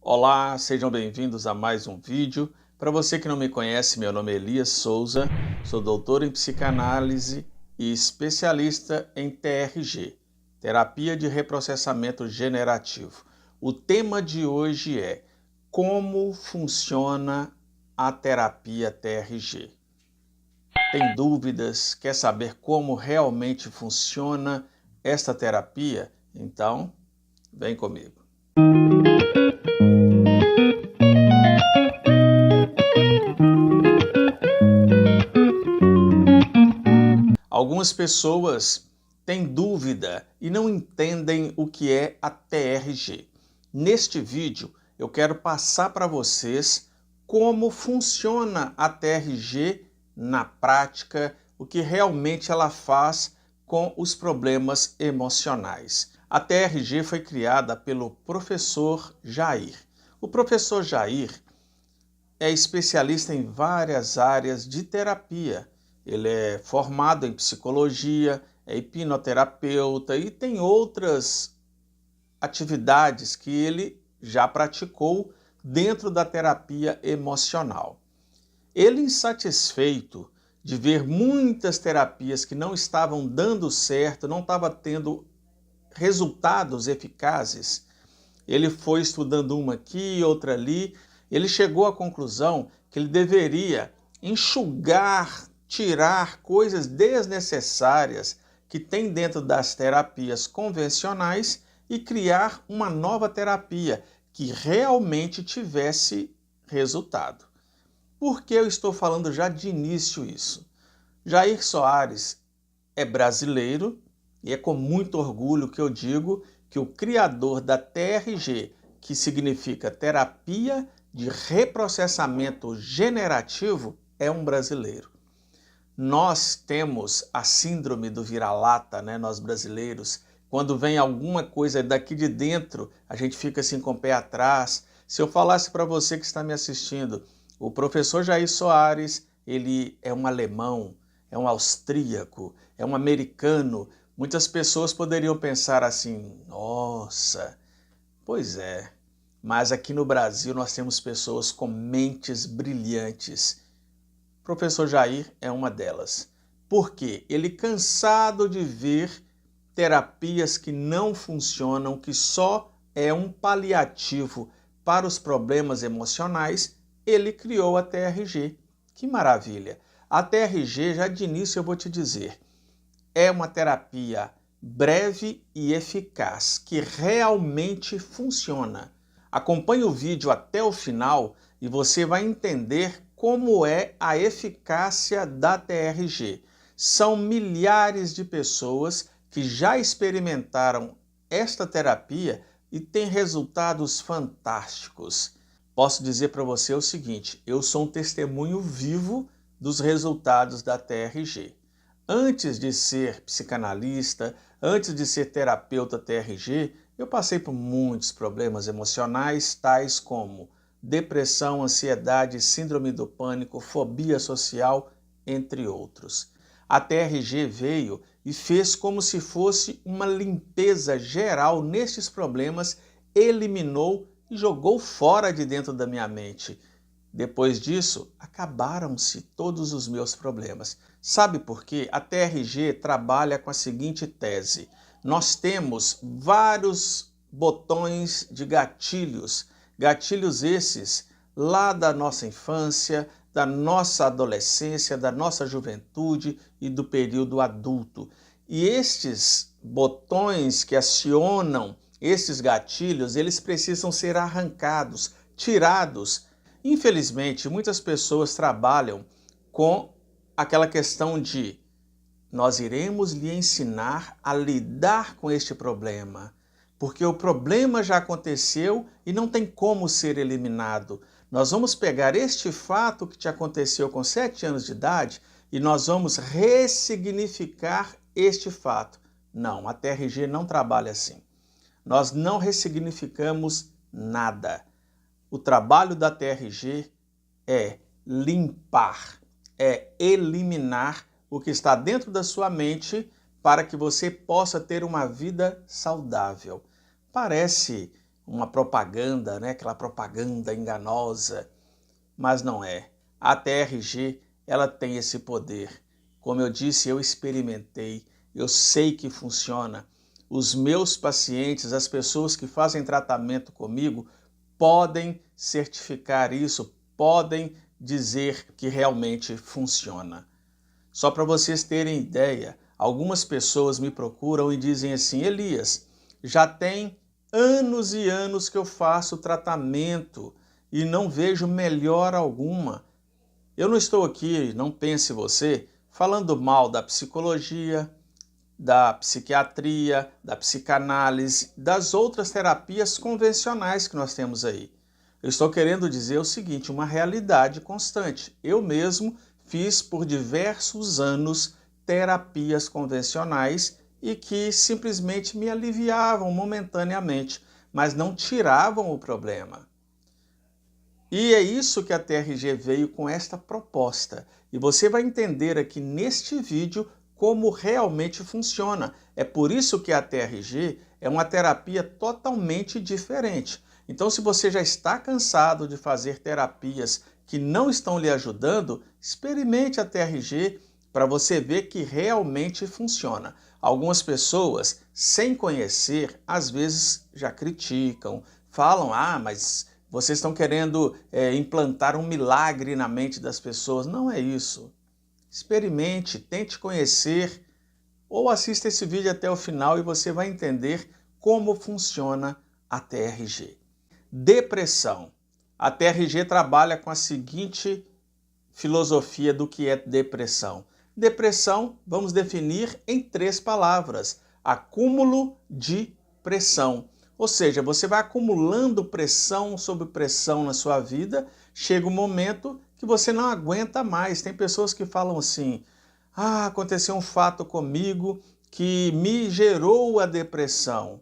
Olá, sejam bem-vindos a mais um vídeo. Para você que não me conhece, meu nome é Elias Souza, sou doutor em psicanálise e especialista em TRG, Terapia de Reprocessamento Generativo. O tema de hoje é como funciona a terapia TRG. Tem dúvidas? Quer saber como realmente funciona esta terapia? Então, vem comigo. Algumas pessoas têm dúvida e não entendem o que é a TRG. Neste vídeo, eu quero passar para vocês como funciona a TRG na prática, o que realmente ela faz com os problemas emocionais. A TRG foi criada pelo professor Jair. O professor Jair é especialista em várias áreas de terapia. Ele é formado em psicologia, é hipnoterapeuta e tem outras atividades que ele já praticou dentro da terapia emocional. Ele, insatisfeito de ver muitas terapias que não estavam dando certo, não estava tendo resultados eficazes, ele foi estudando uma aqui, outra ali. Ele chegou à conclusão que ele deveria enxugar, tirar coisas desnecessárias que tem dentro das terapias convencionais e criar uma nova terapia que realmente tivesse resultado. Por que eu estou falando já de início isso? Jair Soares é brasileiro e é com muito orgulho que eu digo que o criador da TRG, que significa Terapia de Reprocessamento Generativo, é um brasileiro. Nós temos a síndrome do vira-lata, né, nós brasileiros. Quando vem alguma coisa daqui de dentro, a gente fica assim com o pé atrás. Se eu falasse para você que está me assistindo, o professor Jair Soares, ele é um alemão, é um austríaco, é um americano. Muitas pessoas poderiam pensar assim, nossa, pois é, mas aqui no Brasil nós temos pessoas com mentes brilhantes. O professor Jair é uma delas. Por quê? Ele, cansado de ver terapias que não funcionam, que só é um paliativo para os problemas emocionais, ele criou a TRG. Que maravilha! A TRG, já de início eu vou te dizer, é uma terapia breve e eficaz, que realmente funciona. Acompanhe o vídeo até o final e você vai entender como é a eficácia da TRG. São milhares de pessoas que já experimentaram esta terapia e têm resultados fantásticos. Posso dizer para você o seguinte, eu sou um testemunho vivo dos resultados da TRG. Antes de ser psicanalista, antes de ser terapeuta TRG, eu passei por muitos problemas emocionais, tais como depressão, ansiedade, síndrome do pânico, fobia social, entre outros. A TRG veio e fez como se fosse uma limpeza geral nesses problemas, eliminou e jogou fora de dentro da minha mente. Depois disso, acabaram-se todos os meus problemas. Sabe por quê? A TRG trabalha com a seguinte tese. Nós temos vários botões de gatilhos. Gatilhos esses lá da nossa infância, da nossa adolescência, da nossa juventude e do período adulto. E estes botões que acionam esses gatilhos, eles precisam ser arrancados, tirados. Infelizmente, muitas pessoas trabalham com aquela questão de nós iremos lhe ensinar a lidar com este problema, porque o problema já aconteceu e não tem como ser eliminado. Nós vamos pegar este fato que te aconteceu com 7 anos de idade e nós vamos ressignificar este fato. Não, a TRG não trabalha assim. Nós não ressignificamos nada. O trabalho da TRG é limpar, é eliminar o que está dentro da sua mente para que você possa ter uma vida saudável. Parece uma propaganda, né? Aquela propaganda enganosa, mas não é. A TRG, ela tem esse poder. Como eu disse, eu experimentei, eu sei que funciona. Os meus pacientes, as pessoas que fazem tratamento comigo, podem certificar isso, podem dizer que realmente funciona. Só para vocês terem ideia, algumas pessoas me procuram e dizem assim: Elias, já tem anos e anos que eu faço tratamento e não vejo melhora alguma. Eu não estou aqui, não pense você, falando mal da psicologia, da psiquiatria, da psicanálise, das outras terapias convencionais que nós temos aí. Eu estou querendo dizer o seguinte, uma realidade constante. Eu mesmo fiz por diversos anos terapias convencionais e que simplesmente me aliviavam momentaneamente, mas não tiravam o problema. E é isso que a TRG veio com esta proposta. E você vai entender aqui neste vídeo como realmente funciona. É por isso que a TRG é uma terapia totalmente diferente. Então, se você já está cansado de fazer terapias que não estão lhe ajudando, experimente a TRG para você ver que realmente funciona. Algumas pessoas, sem conhecer, às vezes já criticam, falam, mas vocês estão querendo implantar um milagre na mente das pessoas. Não é isso. Experimente, tente conhecer ou assista esse vídeo até o final e você vai entender como funciona a TRG. Depressão. A TRG trabalha com a seguinte filosofia do que é depressão. Depressão, vamos definir em 3 palavras: acúmulo de pressão. Ou seja, você vai acumulando pressão sobre pressão na sua vida, chega um momento que você não aguenta mais. Tem pessoas que falam assim: aconteceu um fato comigo que me gerou a depressão.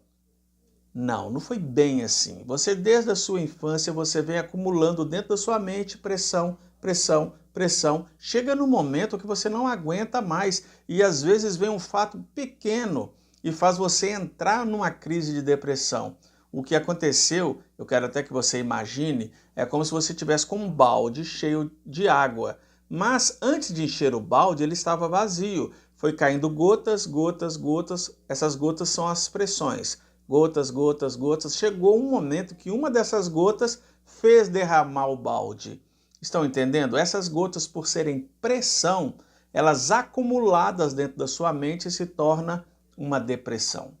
Não, não foi bem assim. Você, desde a sua infância, você vem acumulando dentro da sua mente pressão, pressão, pressão. Chega no momento que você não aguenta mais e às vezes vem um fato pequeno e faz você entrar numa crise de depressão. O que aconteceu, eu quero até que você imagine, é como se você tivesse com um balde cheio de água. Mas antes de encher o balde, ele estava vazio. Foi caindo gotas, gotas, gotas. Essas gotas são as pressões. Gotas, gotas, gotas. Chegou um momento que uma dessas gotas fez derramar o balde. Estão entendendo? Essas gotas, por serem pressão, elas acumuladas dentro da sua mente se torna uma depressão.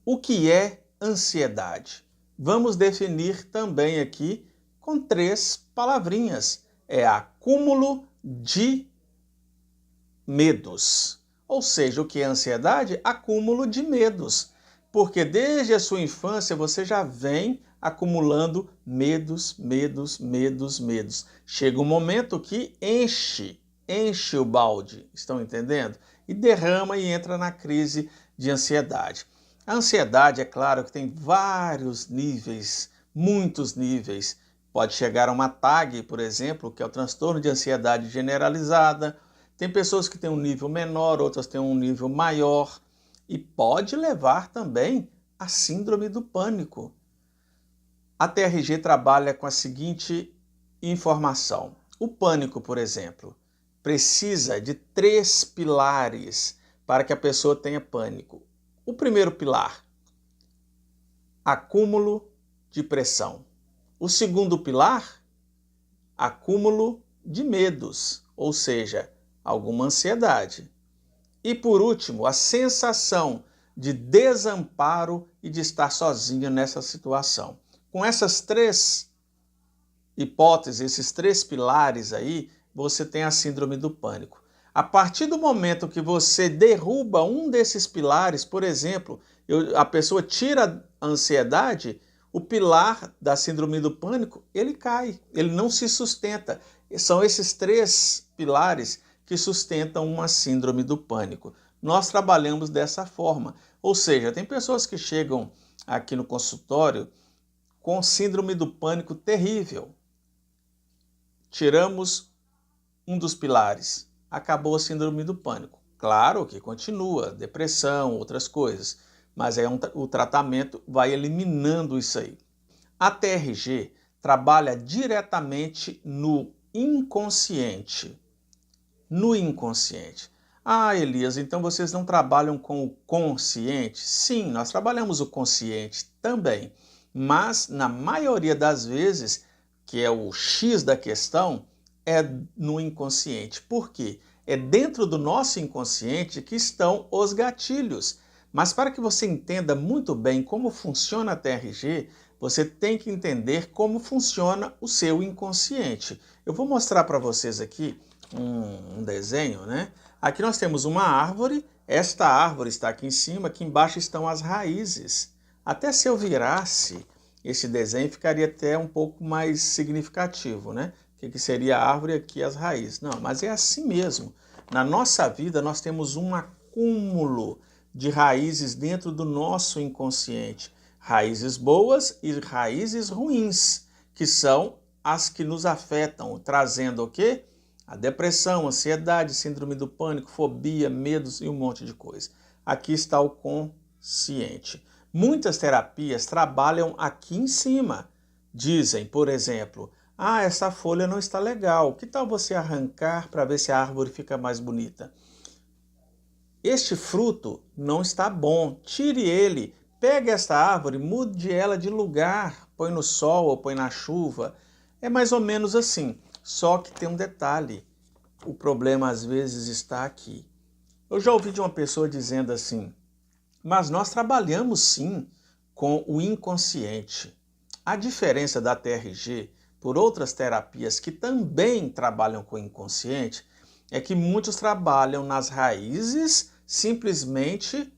O que é ansiedade? Vamos definir também aqui com 3 palavrinhas. É acúmulo de medos. Ou seja, o que é ansiedade? Acúmulo de medos. Porque desde a sua infância você já vem acumulando medos, medos, medos, medos. Chega um momento que enche o balde, estão entendendo? E derrama e entra na crise de ansiedade. A ansiedade, é claro, que tem vários níveis, muitos níveis. Pode chegar a uma TAG, por exemplo, que é o transtorno de ansiedade generalizada. Tem pessoas que têm um nível menor, outras têm um nível maior. E pode levar também à síndrome do pânico. A TRG trabalha com a seguinte informação. O pânico, por exemplo, precisa de 3 pilares para que a pessoa tenha pânico. O primeiro pilar, acúmulo de pressão. O segundo pilar, acúmulo de medos, ou seja, alguma ansiedade. E por último, a sensação de desamparo e de estar sozinho nessa situação. Com essas 3 hipóteses, esses 3 pilares aí, você tem a síndrome do pânico. A partir do momento que você derruba um desses pilares, por exemplo, a pessoa tira a ansiedade, o pilar da síndrome do pânico, ele cai, ele não se sustenta. São esses 3 pilares que sustentam uma síndrome do pânico. Nós trabalhamos dessa forma. Ou seja, tem pessoas que chegam aqui no consultório com síndrome do pânico terrível. Tiramos um dos pilares, acabou a síndrome do pânico. Claro que continua, depressão, outras coisas. mas aí o tratamento vai eliminando isso aí. A TRG trabalha diretamente no inconsciente. No inconsciente. Ah, Elias, então vocês não trabalham com o consciente? Sim, nós trabalhamos o consciente também, mas na maioria das vezes, que é o X da questão, é no inconsciente. Por quê? É dentro do nosso inconsciente que estão os gatilhos. Mas para que você entenda muito bem como funciona a TRG, você tem que entender como funciona o seu inconsciente. Eu vou mostrar para vocês aqui um desenho, né? Aqui nós temos uma árvore, esta árvore está aqui em cima, aqui embaixo estão as raízes. Até se eu virasse esse desenho, ficaria até um pouco mais significativo, né? O que seria a árvore aqui, as raízes. Não, mas é assim mesmo. Na nossa vida, nós temos um acúmulo de raízes dentro do nosso inconsciente. Raízes boas e raízes ruins, que são as que nos afetam, trazendo o quê? A depressão, ansiedade, síndrome do pânico, fobia, medos e um monte de coisa. Aqui está o consciente. Muitas terapias trabalham aqui em cima. Dizem, por exemplo, ah, essa folha não está legal. Que tal você arrancar para ver se a árvore fica mais bonita? Este fruto não está bom. Tire ele. Pegue esta árvore, mude ela de lugar. Põe no sol ou põe na chuva. É mais ou menos assim. Só que tem um detalhe, o problema às vezes está aqui. Eu já ouvi de uma pessoa dizendo assim, mas nós trabalhamos sim com o inconsciente. A diferença da TRG por outras terapias que também trabalham com o inconsciente é que muitos trabalham nas raízes simplesmente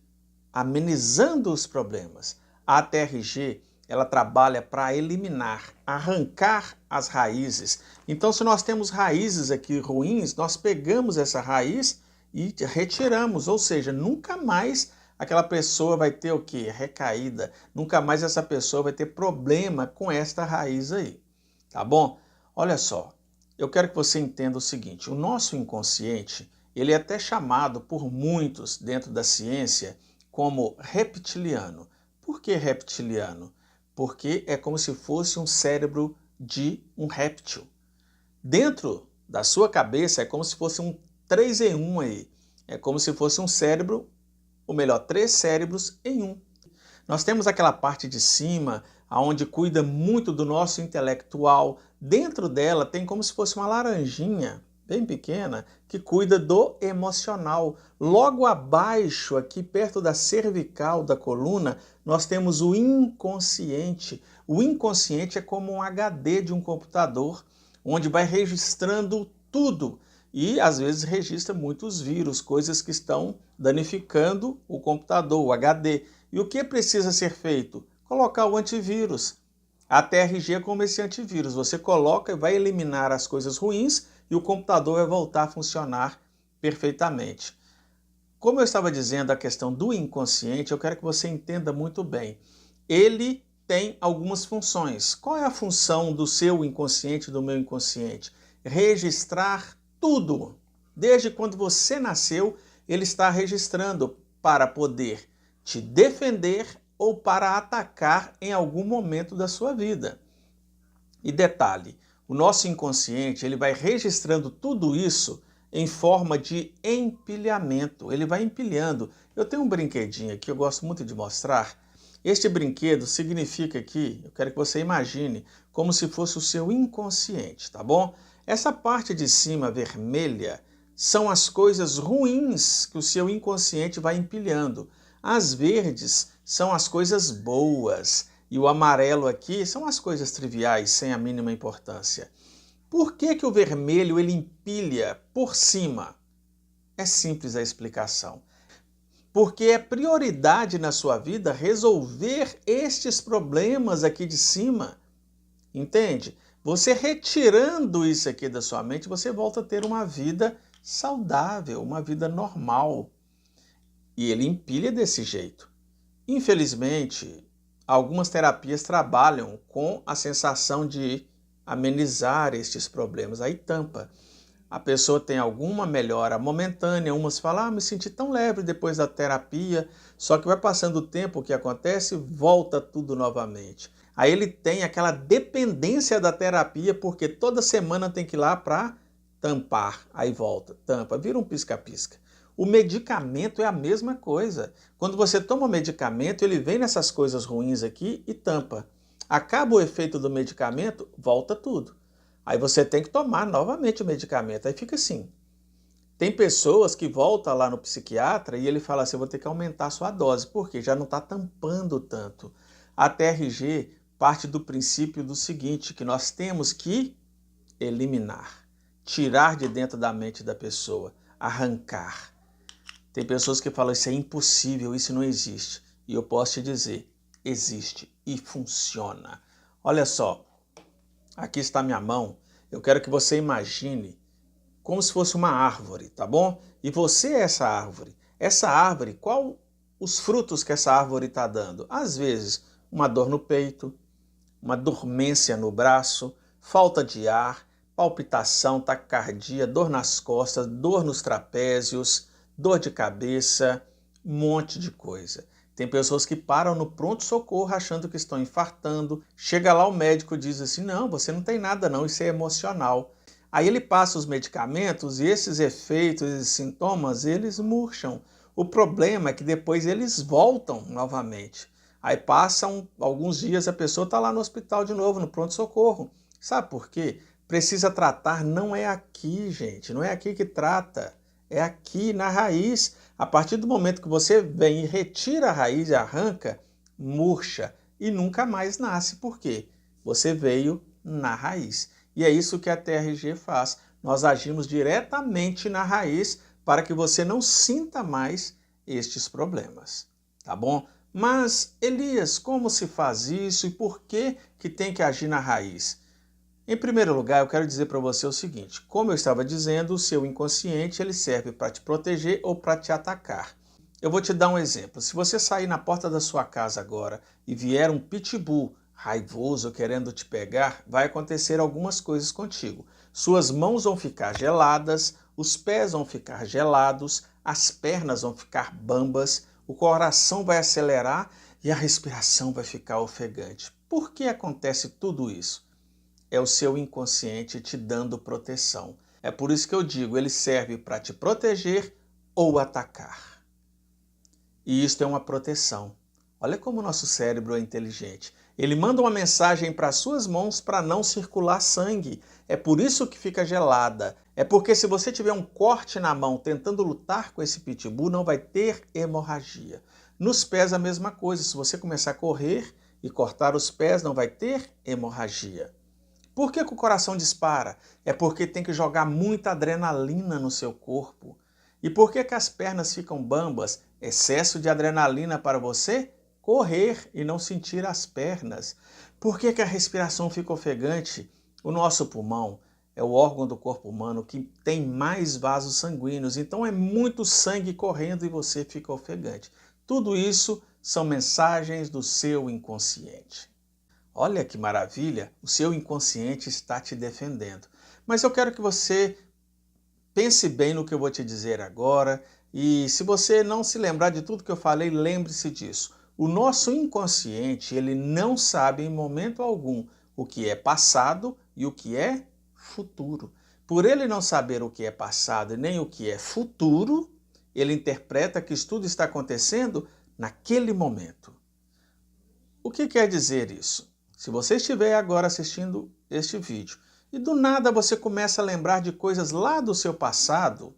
amenizando os problemas. A TRG ela trabalha para eliminar, arrancar as raízes. Então, se nós temos raízes aqui ruins, nós pegamos essa raiz e retiramos, ou seja, nunca mais aquela pessoa vai ter o quê? Recaída. Nunca mais essa pessoa vai ter problema com esta raiz aí. Tá bom? Olha só, eu quero que você entenda o seguinte, o nosso inconsciente, ele é até chamado por muitos dentro da ciência como reptiliano. Por que reptiliano? Porque é como se fosse um cérebro de um réptil. Dentro da sua cabeça é como se fosse um 3 em 1 aí. É como se fosse um cérebro, ou melhor, 3 cérebros em um. Nós temos aquela parte de cima, onde cuida muito do nosso intelectual. Dentro dela tem como se fosse uma laranjinha, bem pequena, que cuida do emocional. Logo abaixo, aqui perto da cervical da coluna, nós temos o inconsciente. O inconsciente é como um HD de um computador, onde vai registrando tudo. E às vezes registra muitos vírus, coisas que estão danificando o computador, o HD. E o que precisa ser feito? Colocar o antivírus. A TRG é como esse antivírus. Você coloca e vai eliminar as coisas ruins e o computador vai voltar a funcionar perfeitamente. Como eu estava dizendo, a questão do inconsciente, eu quero que você entenda muito bem. Ele tem algumas funções. Qual é a função do seu inconsciente, do meu inconsciente? Registrar tudo. Desde quando você nasceu, ele está registrando para poder te defender ou para atacar em algum momento da sua vida. E detalhe, o nosso inconsciente ele vai registrando tudo isso em forma de empilhamento. Ele vai empilhando. Eu tenho um brinquedinho aqui, eu gosto muito de mostrar. Este brinquedo significa que, eu quero que você imagine, como se fosse o seu inconsciente, tá bom? Essa parte de cima vermelha são as coisas ruins que o seu inconsciente vai empilhando. As verdes são as coisas boas e o amarelo aqui são as coisas triviais, sem a mínima importância. Por que o vermelho ele empilha por cima? É simples a explicação. Porque é prioridade na sua vida resolver estes problemas aqui de cima. Entende? Você retirando isso aqui da sua mente, você volta a ter uma vida saudável, uma vida normal. E ele empilha desse jeito. Infelizmente, algumas terapias trabalham com a sensação de amenizar estes problemas, aí tampa. a pessoa tem alguma melhora momentânea, umas falam, me senti tão leve depois da terapia, só que vai passando o tempo, o que acontece? Volta tudo novamente. Aí ele tem aquela dependência da terapia, porque toda semana tem que ir lá para tampar, aí volta, tampa, vira um pisca-pisca. O medicamento é a mesma coisa. Quando você toma o medicamento, ele vem nessas coisas ruins aqui e tampa. Acaba o efeito do medicamento, volta tudo. Aí você tem que tomar novamente o medicamento. Aí fica assim. Tem pessoas que voltam lá no psiquiatra e ele fala assim, eu vou ter que aumentar a sua dose, porque já não está tampando tanto. A TRG parte do princípio do seguinte, que nós temos que eliminar, tirar de dentro da mente da pessoa, arrancar. Tem pessoas que falam, isso é impossível, isso não existe. E eu posso te dizer, existe e funciona. Olha só, aqui está minha mão. Eu quero que você imagine como se fosse uma árvore, tá bom? E você é essa árvore. Essa árvore, qual os frutos que essa árvore está dando? Às vezes, uma dor no peito, uma dormência no braço, falta de ar, palpitação, taquicardia, dor nas costas, dor nos trapézios, dor de cabeça, um monte de coisa. Tem pessoas que param no pronto-socorro achando que estão infartando. Chega lá o médico e diz assim, não, você não tem nada não, isso é emocional. Aí ele passa os medicamentos e esses efeitos, esses sintomas, eles murcham. O problema é que depois eles voltam novamente. Aí passam alguns dias, a pessoa está lá no hospital de novo, no pronto-socorro. Sabe por quê? Precisa tratar, não é aqui, gente, não é aqui que trata. É aqui na raiz. A partir do momento que você vem e retira a raiz e arranca, murcha e nunca mais nasce. Por quê? Você veio na raiz. E é isso que a TRG faz. Nós agimos diretamente na raiz para que você não sinta mais estes problemas. Tá bom? Mas, Elias, como se faz isso e por que tem que agir na raiz? Em primeiro lugar, eu quero dizer para você o seguinte, como eu estava dizendo, o seu inconsciente ele serve para te proteger ou para te atacar. Eu vou te dar um exemplo. Se você sair na porta da sua casa agora e vier um pitbull raivoso querendo te pegar, vai acontecer algumas coisas contigo. Suas mãos vão ficar geladas, os pés vão ficar gelados, as pernas vão ficar bambas, o coração vai acelerar e a respiração vai ficar ofegante. Por que acontece tudo isso? É o seu inconsciente te dando proteção. É por isso que eu digo, ele serve para te proteger ou atacar. E isto é uma proteção. Olha como o nosso cérebro é inteligente. Ele manda uma mensagem para as suas mãos para não circular sangue. É por isso que fica gelada. É porque se você tiver um corte na mão tentando lutar com esse pitbull, não vai ter hemorragia. Nos pés a mesma coisa. Se você começar a correr e cortar os pés, não vai ter hemorragia. Por que o coração dispara? É porque tem que jogar muita adrenalina no seu corpo. E por que as pernas ficam bambas? Excesso de adrenalina para você correr e não sentir as pernas. Por que a respiração fica ofegante? O nosso pulmão é o órgão do corpo humano que tem mais vasos sanguíneos, então é muito sangue correndo e você fica ofegante. Tudo isso são mensagens do seu inconsciente. Olha que maravilha, o seu inconsciente está te defendendo. Mas eu quero que você pense bem no que eu vou te dizer agora e se você não se lembrar de tudo que eu falei, lembre-se disso. O nosso inconsciente, ele não sabe em momento algum o que é passado e o que é futuro. Por ele não saber o que é passado e nem o que é futuro, ele interpreta que isso tudo está acontecendo naquele momento. O que quer dizer isso? Se você estiver agora assistindo este vídeo e do nada você começa a lembrar de coisas lá do seu passado,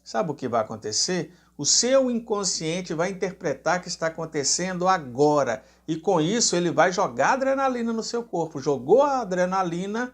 sabe o que vai acontecer? O seu inconsciente vai interpretar que está acontecendo agora e com isso ele vai jogar adrenalina no seu corpo. Jogou a adrenalina,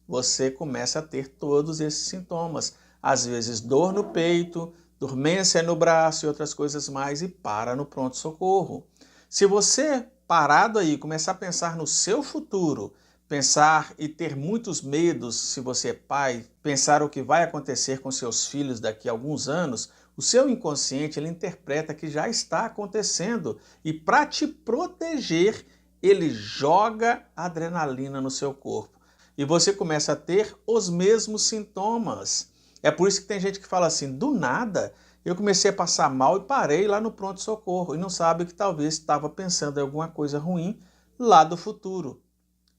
você começa a ter todos esses sintomas. Às vezes dor no peito, dormência no braço e outras coisas mais e para no pronto-socorro. Se você parado aí, começar a pensar no seu futuro, pensar e ter muitos medos, se você é pai, pensar o que vai acontecer com seus filhos daqui a alguns anos, o seu inconsciente ele interpreta que já está acontecendo e para te proteger, ele joga adrenalina no seu corpo. E você começa a ter os mesmos sintomas. É por isso que tem gente que fala assim, do nada eu comecei a passar mal e parei lá no pronto-socorro e não sabe que talvez estava pensando em alguma coisa ruim lá do futuro.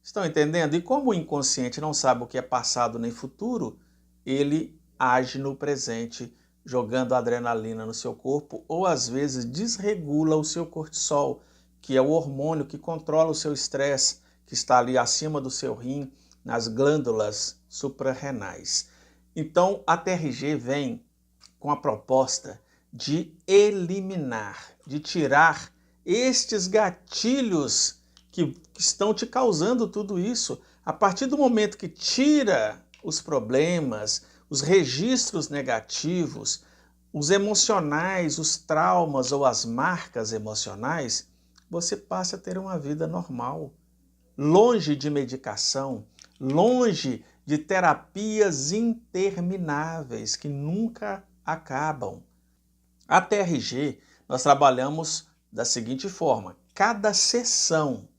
Estão entendendo? E como o inconsciente não sabe o que é passado nem futuro, ele age no presente, jogando adrenalina no seu corpo ou às vezes desregula o seu cortisol, que é o hormônio que controla o seu estresse, que está ali acima do seu rim, nas glândulas suprarrenais. Então a TRG vem com a proposta de eliminar, de tirar estes gatilhos que estão te causando tudo isso. A partir do momento que tira os problemas, os registros negativos, os emocionais, os traumas ou as marcas emocionais, você passa a ter uma vida normal, longe de medicação, longe de terapias intermináveis que nunca acabam. A TRG nós trabalhamos da seguinte forma: cada sessão,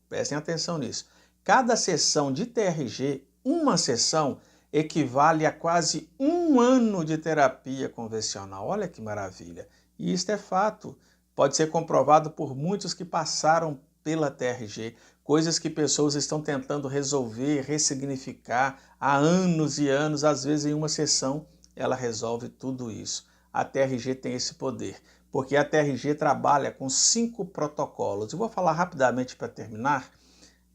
prestem atenção nisso, cada sessão de TRG, uma sessão, equivale a quase um ano de terapia convencional. Olha que maravilha! E isto é fato, pode ser comprovado por muitos que passaram pela TRG, coisas que pessoas estão tentando resolver, ressignificar há anos e anos, às vezes em uma sessão ela resolve tudo isso. A TRG tem esse poder, porque a TRG trabalha com 5 protocolos. Eu vou falar rapidamente para terminar.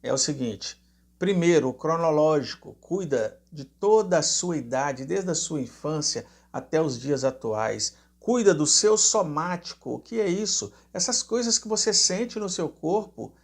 É o seguinte: primeiro, o cronológico, cuida de toda a sua idade, desde a sua infância até os dias atuais. Cuida do seu somático. O que é isso? Essas coisas que você sente no seu corpo,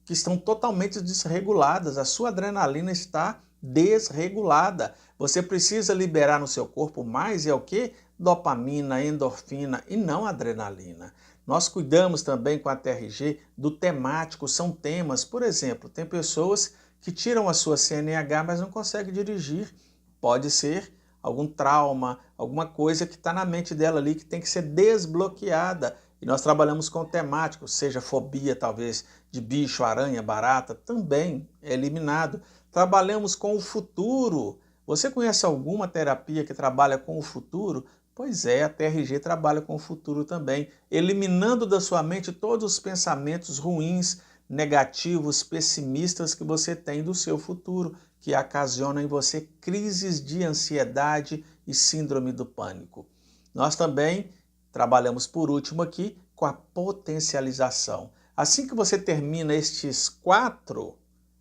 que estão totalmente desreguladas. A sua adrenalina está desregulada. Você precisa liberar no seu corpo mais, é o quê? Dopamina, endorfina e não adrenalina. Nós cuidamos também com a TRG do temático, são temas. Por exemplo, tem pessoas que tiram a sua CNH, mas não conseguem dirigir. Pode ser algum trauma, alguma coisa que está na mente dela ali que tem que ser desbloqueada. E nós trabalhamos com temático, seja fobia talvez de bicho, aranha, barata, também é eliminado. Trabalhamos com o futuro. Você conhece alguma terapia que trabalha com o futuro? Pois é, a TRG trabalha com o futuro também, eliminando da sua mente todos os pensamentos ruins, negativos, pessimistas que você tem do seu futuro, que ocasionam em você crises de ansiedade e síndrome do pânico. Nós também trabalhamos por último aqui com a potencialização. Assim que você termina estes 4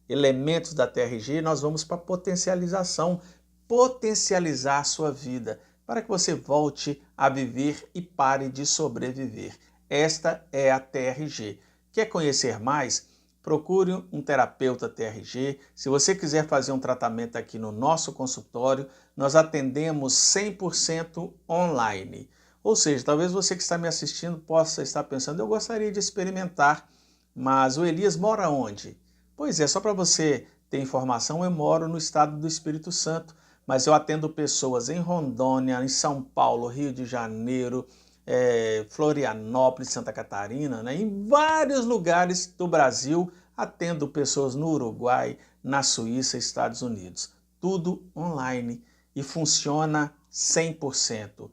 elementos da TRG, nós vamos para a potencialização, potencializar a sua vida, para que você volte a viver e pare de sobreviver. Esta é a TRG. Quer conhecer mais? Procure um terapeuta TRG. Se você quiser fazer um tratamento aqui no nosso consultório, nós atendemos 100% online. Ou seja, talvez você que está me assistindo possa estar pensando, eu gostaria de experimentar, mas o Elias mora onde? Pois é, só para você ter informação, eu moro no estado do Espírito Santo, mas eu atendo pessoas em Rondônia, em São Paulo, Rio de Janeiro, Florianópolis, Santa Catarina, né? Em vários lugares do Brasil, atendo pessoas no Uruguai, na Suíça, Estados Unidos. Tudo online e funciona 100%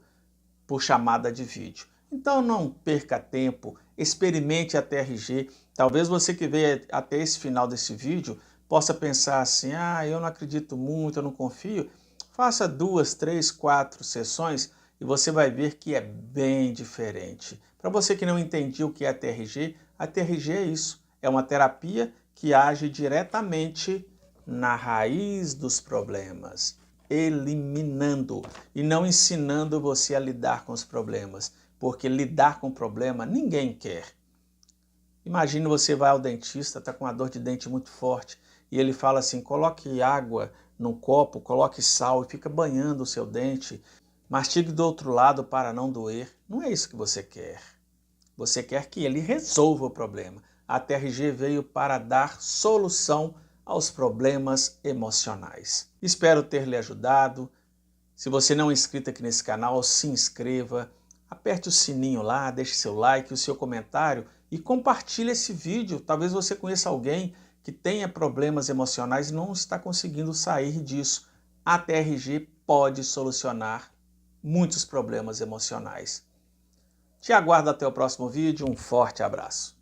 por chamada de vídeo. Então não perca tempo, experimente a TRG. Talvez você que veio até esse final desse vídeo possa pensar assim, eu não acredito muito, eu não confio. Faça 2, 3, 4 sessões e você vai ver que é bem diferente. Para você que não entendia o que é a TRG é isso. É uma terapia que age diretamente na raiz dos problemas, eliminando e não ensinando você a lidar com os problemas, porque lidar com o problema ninguém quer. Imagine você vai ao dentista, está com uma dor de dente muito forte e ele fala assim, coloque água no copo, coloque sal e fica banhando o seu dente, mastigue do outro lado para não doer. Não é isso que você quer. Você quer que ele resolva o problema. A TRG veio para dar solução aos problemas emocionais. Espero ter lhe ajudado. Se você não é inscrito aqui nesse canal, se inscreva, aperte o sininho lá, deixe seu like, o seu comentário e compartilhe esse vídeo. Talvez você conheça alguém que tenha problemas emocionais e não está conseguindo sair disso. A TRG pode solucionar muitos problemas emocionais. Te aguardo até o próximo vídeo, um forte abraço.